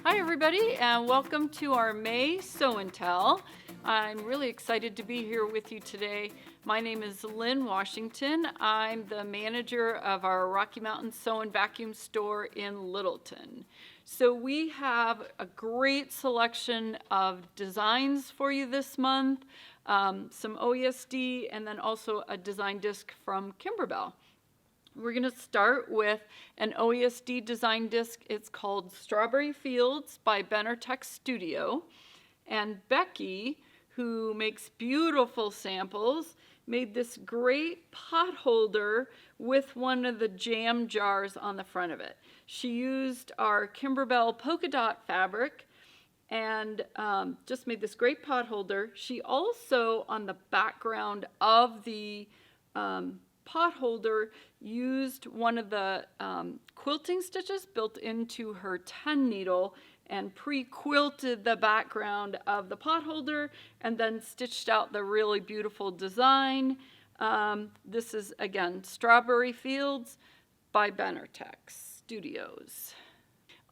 Hi everybody, and welcome to our May Sew and Tell. I'm really excited to be here with you today. My name is Lynn Washington. I'm the manager of our Rocky Mountain Sew and Vacuum store in Littleton. So we have a great selection of designs for you this month, some OESD, and then also a design disc from Kimberbell. We're going to start with an OESD design disc. It's called Strawberry Fields by Benartech Studio. And Becky, who makes beautiful samples, made this great pot holder with one of the jam jars on the front of it. She used our Kimberbell polka dot fabric and just made this great pot holder. She also, on the background of the pot holder, used one of the quilting stitches built into her 10 needle and pre-quilted the background of the pot holder and then stitched out the really beautiful design. This is, again, Strawberry Fields by Benartech Studios.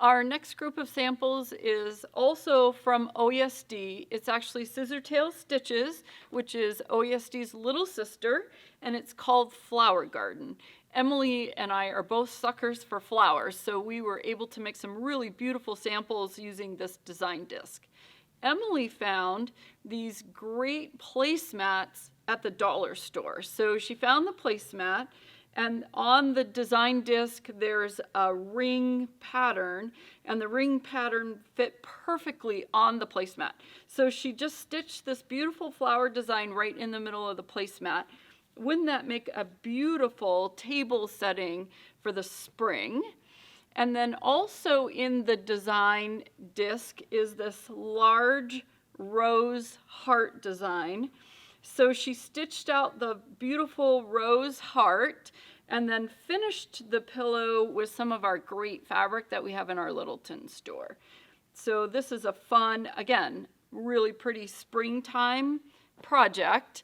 Our next group of samples is also from OESD. It's actually Scissortail Stitches, which is OESD's little sister, and it's called Flower Garden. Emily and I are both suckers for flowers, so we were able to make some really beautiful samples using this design disc. Emily found these great placemats at the dollar store. So she found the placemat, and on the design disc there's a ring pattern, and the ring pattern fit perfectly on the placemat. So she just stitched this beautiful flower design right in the middle of the placemat. Wouldn't that make a beautiful table setting for the spring? And then also in the design disc is this large rose heart design. So she stitched out the beautiful rose heart and then finished the pillow with some of our great fabric that we have in our Littleton store. So this is a fun, again, really pretty springtime project.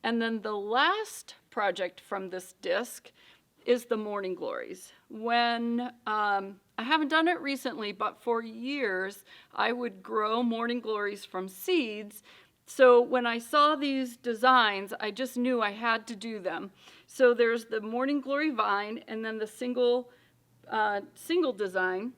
And then the last project from this disc is the Morning Glories. When I haven't done it recently, but for years I would grow Morning Glories from seeds. So when I saw these designs, I just knew I had to do them. So there's the Morning Glory vine and then the single design.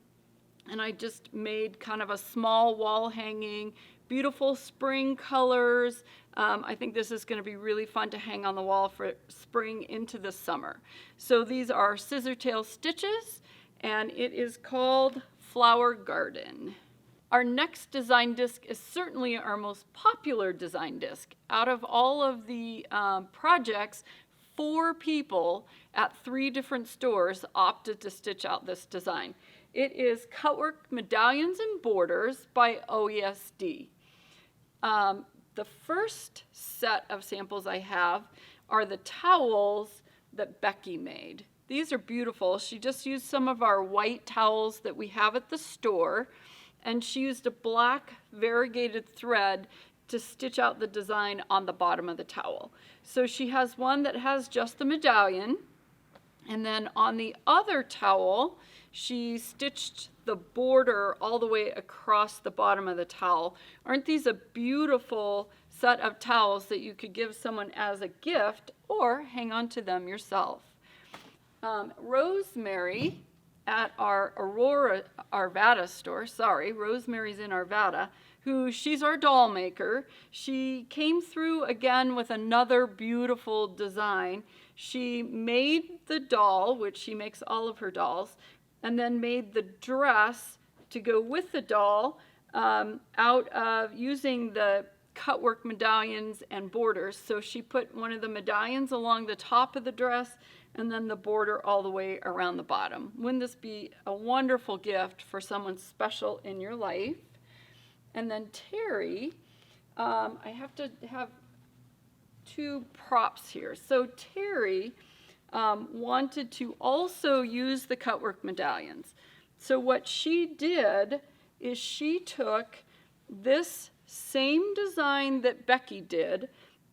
And I just made kind of a small wall hanging, beautiful spring colors. I think this is going to be really fun to hang on the wall for spring into the summer. So these are Scissortail Stitches, and it is called Flower Garden. Our next design disc is certainly our most popular design disc. Out of all of the projects, 4 people at 3 different stores opted to stitch out this design. It is Cutwork Medallions and Borders by OESD. The first set of samples I have are the towels that Becky made. These are beautiful. She just used some of our white towels that we have at the store, and she used a black variegated thread to stitch out the design on the bottom of the towel. So she has one that has just the medallion, and then on the other towel, she stitched the border all the way across the bottom of the towel. Aren't these a beautiful set of towels that you could give someone as a gift or hang on to them yourself? Rosemary at our Arvada store, Rosemary's in Arvada, she's our doll maker. She came through again with another beautiful design. She made the doll, which she makes all of her dolls, and then made the dress to go with the doll out of using the Cutwork Medallions and Borders. So she put one of the medallions along the top of the dress and then the border all the way around the bottom. Wouldn't this be a wonderful gift for someone special in your life? And then Terry, I have to have 2 props here. So Terry wanted to also use the Cutwork Medallions. So what she did is she took this same design that Becky did,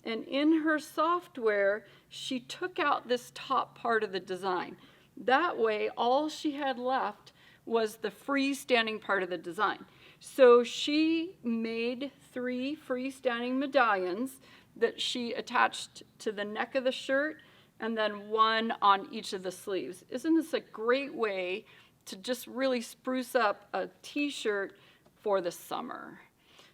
and in her software, she took out this top part of the design. That way, all she had left was the freestanding part of the design. So she made 3 freestanding medallions that she attached to the neck of the shirt and then 1 on each of the sleeves. Isn't this a great way to just really spruce up a t-shirt for the summer?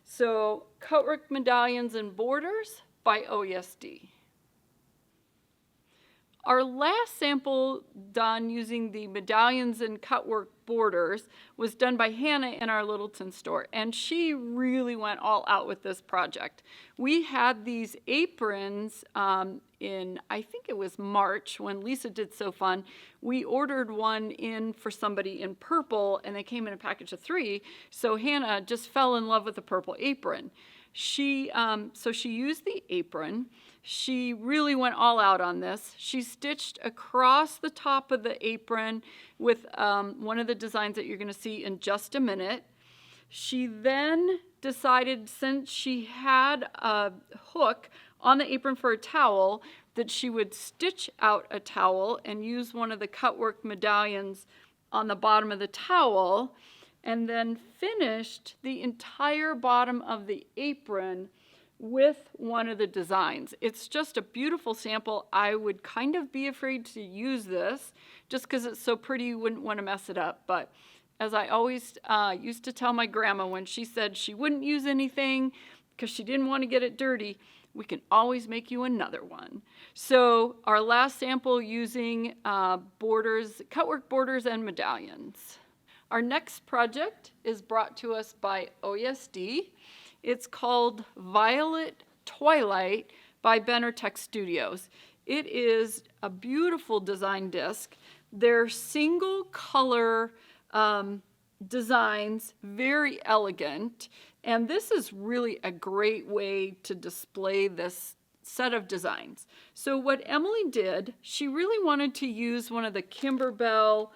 So Cutwork Medallions and Borders by OESD. Our last sample done using the medallions and cutwork borders was done by Hannah in our Littleton store, and she really went all out with this project. We had these aprons in, I think it was March, when Lisa did So Fun. We ordered one in for somebody in purple, and they came in a package of 3, so Hannah just fell in love with the purple apron. So she used the apron. She really went all out on this. She stitched across the top of the apron with one of the designs that you're going to see in just a minute. She then decided, since she had a hook on the apron for a towel, that she would stitch out a towel and use one of the cutwork medallions on the bottom of the towel, and then finished the entire bottom of the apron with one of the designs. It's just a beautiful sample. I would kind of be afraid to use this just because it's so pretty, you wouldn't want to mess it up. But as I always used to tell my grandma when she said she wouldn't use anything because she didn't want to get it dirty, we can always make you another one. So our last sample using borders, cutwork borders and medallions. Our next project is brought to us by OESD. It's called Violet Twilight by Benartech Studios. It is a beautiful design disc. They're single color designs, very elegant, and this is really a great way to display this set of designs. So what Emily did, she really wanted to use one of the Kimberbell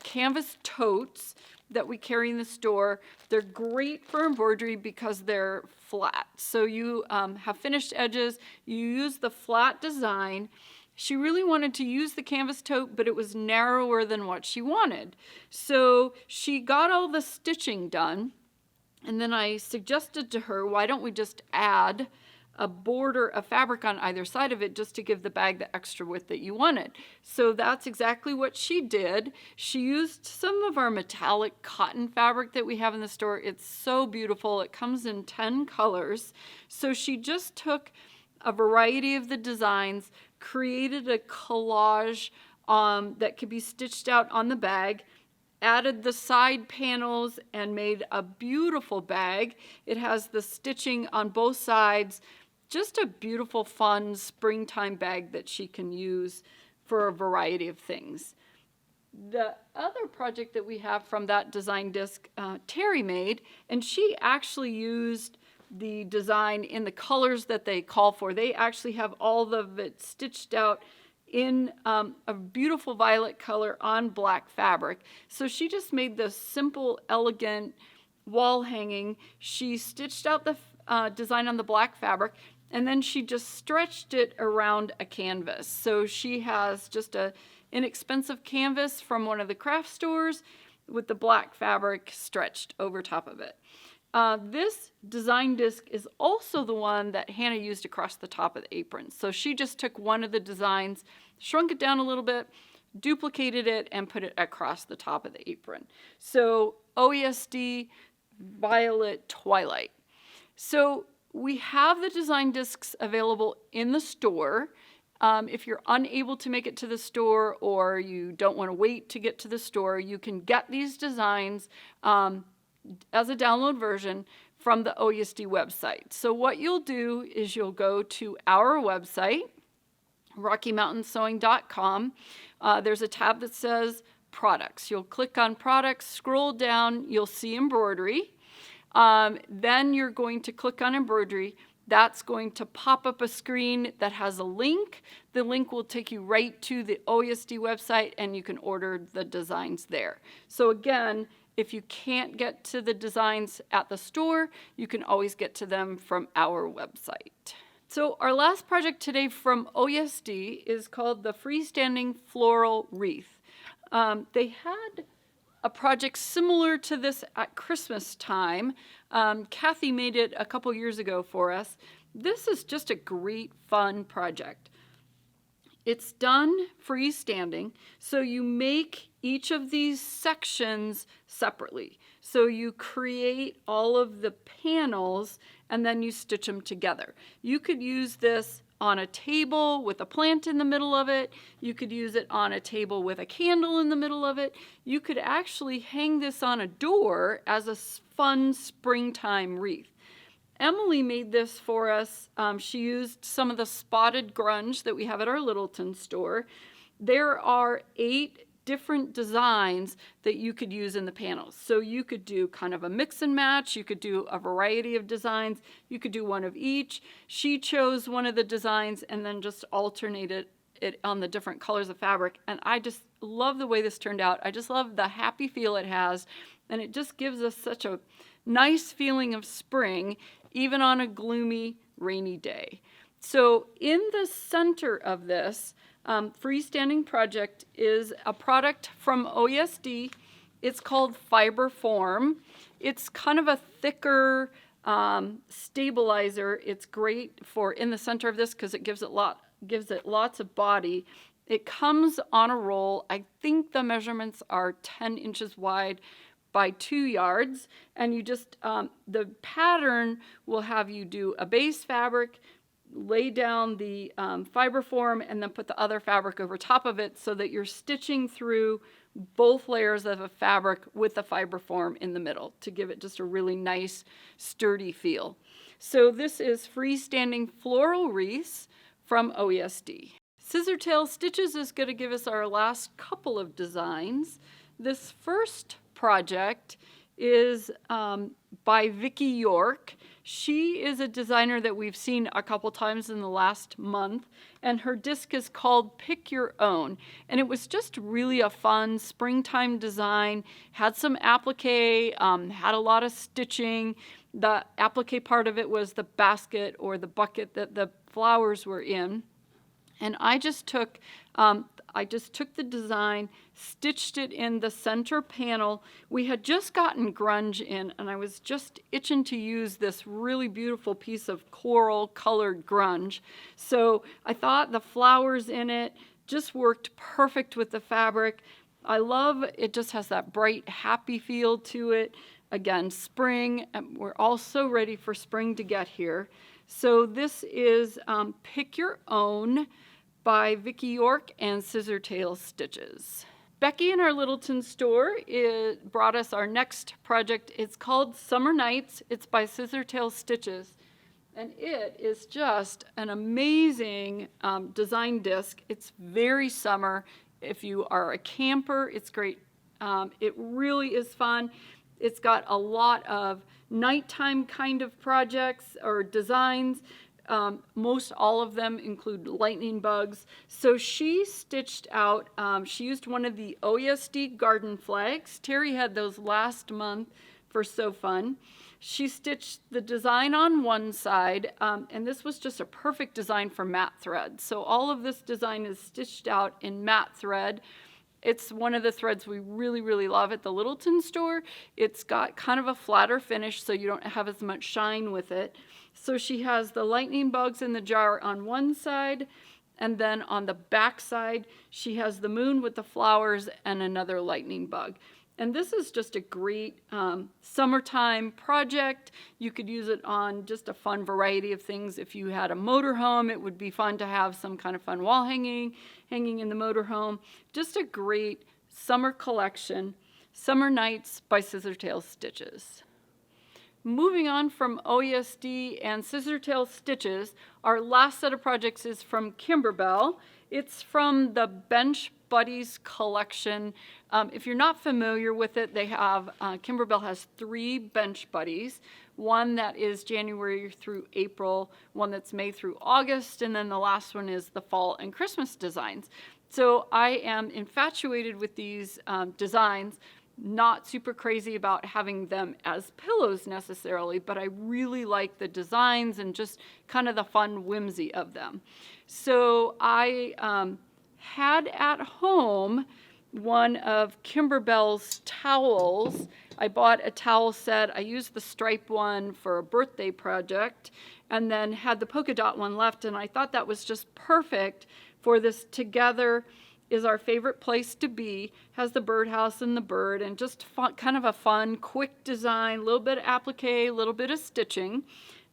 canvas totes that we carry in the store. They're great for embroidery because they're flat. So you have finished edges, you use the flat design. She really wanted to use the canvas tote, but it was narrower than what she wanted. So she got all the stitching done, and then I suggested to her, why don't we just add a border of fabric on either side of it just to give the bag the extra width that you wanted. So that's exactly what she did. She used some of our metallic cotton fabric that we have in the store. It's so beautiful. It comes in 10 colors. So she just took a variety of the designs, created a collage that could be stitched out on the bag, added the side panels, and made a beautiful bag. It has the stitching on both sides. Just a beautiful, fun springtime bag that she can use for a variety of things. The other project that we have from that design disc, Terry made, and she actually used the design in the colors that they call for. They actually have all of it stitched out in a beautiful violet color on black fabric. So she just made this simple, elegant wall hanging. She stitched out the design on the black fabric, and then she just stretched it around a canvas. So she has just a inexpensive canvas from one of the craft stores with the black fabric stretched over top of it. This design disc is also the one that Hannah used across the top of the apron. So she just took one of the designs, shrunk it down a little bit, duplicated it, and put it across the top of the apron. So OESD Violet Twilight. So we have the design discs available in the store. If you're unable to make it to the store or you don't want to wait to get to the store, you can get these designs as a download version from the OESD website. So what you'll do is you'll go to our website, RockyMountainSewing.com. There's a tab that says Products. You'll click on Products, scroll down, you'll see Embroidery. Then you're going to click on Embroidery. That's going to pop up a screen that has a link. The link will take you right to the OESD website, and you can order the designs there. So again, if you can't get to the designs at the store, you can always get to them from our website. So our last project today from OESD is called the Freestanding Floral Wreath. They had a project similar to this at Christmas time. Kathy made it a couple years ago for us. This is just a great fun project. It's done freestanding, so you make each of these sections separately. So you create all of the panels and then you stitch them together. You could use this on a table with a plant in the middle of it. You could use it on a table with a candle in the middle of it. You could actually hang this on a door as a fun springtime wreath. Emily made this for us. She used some of the spotted grunge that we have at our Littleton store. There are 8 different designs that you could use in the panels. So you could do kind of a mix and match. You could do a variety of designs. You could do one of each. She chose one of the designs and then just alternated it on the different colors of fabric. And I just love the way this turned out. I just love the happy feel it has. And it just gives us such a nice feeling of spring, even on a gloomy, rainy day. So in the center of this freestanding project is a product from OESD. It's called Fiber Form. It's kind of a thicker stabilizer. It's great for in the center of this because it gives it lots of body. It comes on a roll. I think the measurements are 10 inches wide by 2 yards, and you just, the pattern will have you do a base fabric, lay down the fiber form, and then put the other fabric over top of it so that you're stitching through both layers of a fabric with the fiber form in the middle to give it just a really nice, sturdy feel. So this is Freestanding Floral Wreaths from OESD. Scissor tail stitches is going to give us our last couple of designs. This first project is by Vicki York. She is a designer that we've seen a couple times in the last month, and her disc is called Pick Your Own. And it was just really a fun springtime design, had some applique, had a lot of stitching. The applique part of it was the basket or the bucket that the flowers were in. And I just took the design, stitched it in the center panel. We had just gotten grunge in, and I was just itching to use this really beautiful piece of coral colored grunge. So I thought the flowers in it just worked perfect with the fabric. I love it, just has that bright, happy feel to it. Again, spring, and we're all so ready for spring to get here. So this is Pick Your Own by Vicki York and Scissor Tail Stitches. Becky in our Littleton store brought us our next project. It's called Summer Nights. It's by Scissor Tail Stitches. And it is just an amazing design disc. It's very summer. If you are a camper, it's great. It really is fun. It's got a lot of nighttime kind of projects or designs. Most all of them include lightning bugs. So she stitched out, she used one of the OESD garden flags. Terry had those last month for So Fun. She stitched the design on one side, and this was just a perfect design for matte thread. So all of this design is stitched out in matte thread. It's one of the threads we really, really love at the Littleton store. It's got kind of a flatter finish, so you don't have as much shine with it. So she has the lightning bugs in the jar on one side, and then on the back side, she has the moon with the flowers and another lightning bug. And this is just a great summertime project. You could use it on just a fun variety of things. If you had a motorhome, it would be fun to have some kind of fun wall hanging in the motorhome. Just a great summer collection. Summer Nights by Scissor Tail Stitches. Moving on from OESD and Scissor Tail Stitches, our last set of projects is from Kimberbell. It's from the Bench Buddies collection. If you're not familiar with it, they have, Kimberbell has 3 Bench Buddies. One that is January through April, one that's May through August, and then the last one is the fall and Christmas designs. So I am infatuated with these designs. Not super crazy about having them as pillows necessarily, but I really like the designs and just kind of the fun whimsy of them. So I had at home one of Kimberbell's towels. I bought a towel set. I used the stripe one for a birthday project and then had the polka dot one left, and I thought that was just perfect for this Together is Our Favorite Place to Be. Has the birdhouse and the bird, and just fun, kind of a fun, quick design, a little bit of applique, a little bit of stitching.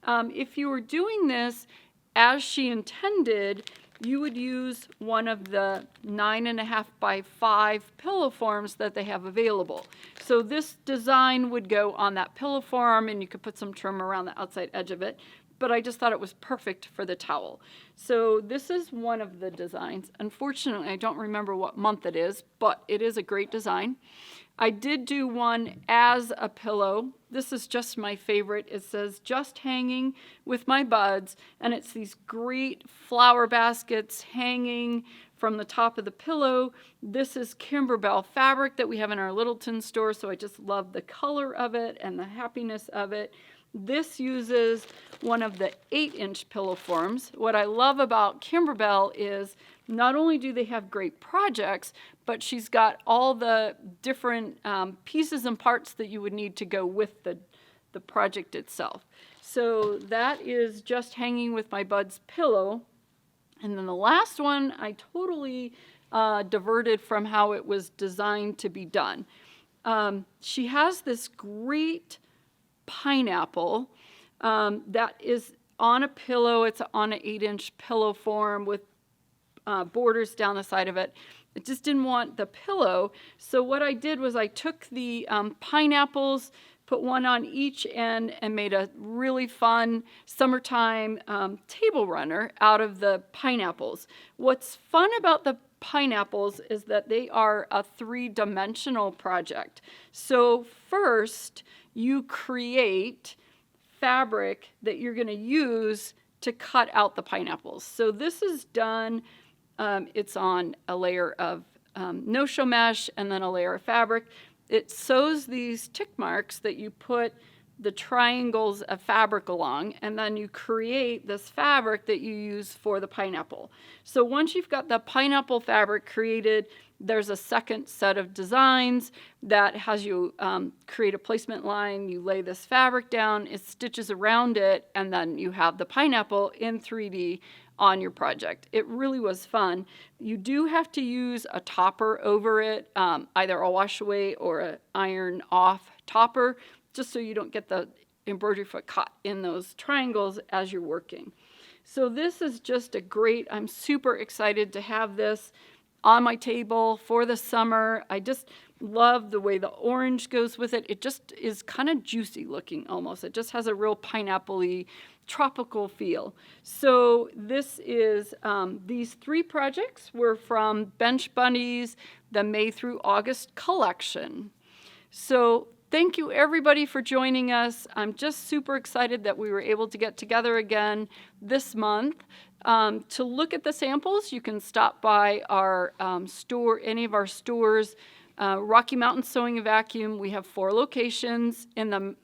If you were doing this as she intended, you would use one of the 9.5 by 5 pillow forms that they have available. So this design would go on that pillow form, and you could put some trim around the outside edge of it. But I just thought it was perfect for the towel. So this is one of the designs. Unfortunately, I don't remember what month it is, but it is a great design. I did do one as a pillow. This is just my favorite. It says, "Just hanging with my buds," and it's these great flower baskets hanging from the top of the pillow. This is Kimberbell fabric that we have in our Littleton store, so I just love the color of it and the happiness of it. This uses one of the 8-inch pillow forms. What I love about Kimberbell is not only do they have great projects, but she's got all the different pieces and parts that you would need to go with the project itself. So that is Just Hanging with My Buds pillow. And then the last one, I totally diverted from how it was designed to be done. She has this great pineapple that is on a pillow. It's on an 8-inch pillow form with borders down the side of it. I just didn't want the pillow, so what I did was I took the pineapples, put one on each end, and made a really fun summertime table runner out of the pineapples. What's fun about the pineapples is that they are a 3-dimensional project. So first, you create fabric that you're going to use to cut out the pineapples. So this is done, it's on a layer of no-show mesh and then a layer of fabric. It sews these tick marks that you put the triangles of fabric along, and then you create this fabric that you use for the pineapple. So once you've got the pineapple fabric created, there's a second set of designs that has you create a placement line. You lay this fabric down, it stitches around it, and then you have the pineapple in 3D on your project. It really was fun. You do have to use a topper over it, either a wash away or an iron off topper, just so you don't get the embroidery foot caught in those triangles as you're working. So this is just a great, I'm super excited to have this on my table for the summer. I just love the way the orange goes with it. It just is kind of juicy looking almost. It just has a real pineapple-y, tropical feel. So this is, these 3 projects were from Bench Bunnies, the May through August collection. So thank you everybody for joining us. I'm just super excited that we were able to get together again this month. To look at the samples, you can stop by our store, any of our stores. Rocky Mountain Sewing and Vacuum, we have 4 locations, in the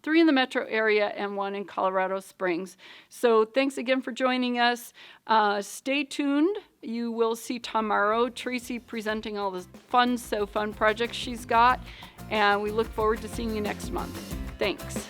3 in the metro area and 1 in Colorado Springs. So thanks again for joining us. Stay tuned. You will see tomorrow Tracy presenting all the fun, so fun projects she's got, and we look forward to seeing you next month. Thanks.